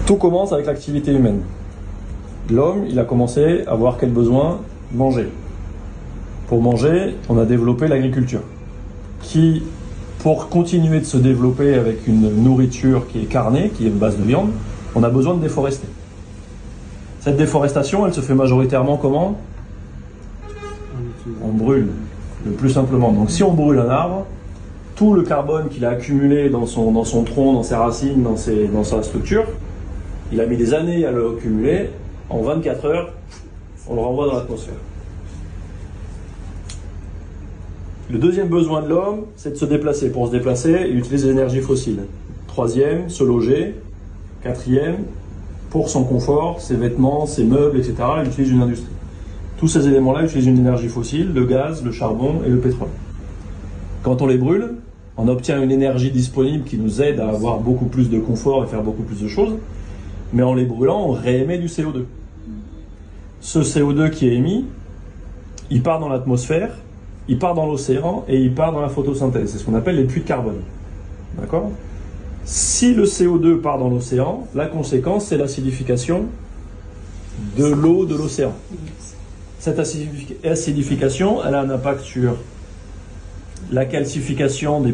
Tout commence avec l'activité humaine. L'homme, il a commencé à avoir quel besoin? Manger. Pour manger, on a développé l'agriculture, qui, pour continuer de se développer avec une nourriture qui est carnée, qui est une base de viande, on a besoin de déforester. Cette déforestation, elle se fait majoritairement comment? On brûle, le plus simplement. Donc si on brûle un arbre, tout le carbone qu'il a accumulé dans son tronc, dans ses racines, dans sa structure, il a mis des années à le accumuler, en 24 heures, on le renvoie dans l'atmosphère. Le deuxième besoin de l'homme, c'est de se déplacer. Pour se déplacer, il utilise les énergies fossiles. Troisième, se loger. Quatrième, pour son confort, ses vêtements, ses meubles, etc., il utilise une industrie. Tous ces éléments-là utilisent une énergie fossile, le gaz, le charbon et le pétrole. Quand on les brûle, on obtient une énergie disponible qui nous aide à avoir beaucoup plus de confort et faire beaucoup plus de choses, mais en les brûlant, on réémet du CO2. Ce CO2 qui est émis, il part dans l'atmosphère, il part dans l'océan et il part dans la photosynthèse. C'est ce qu'on appelle les puits de carbone. D'accord ? Si le CO2 part dans l'océan, la conséquence, c'est l'acidification de l'eau de l'océan. Cette acidification, elle a un impact sur la calcification des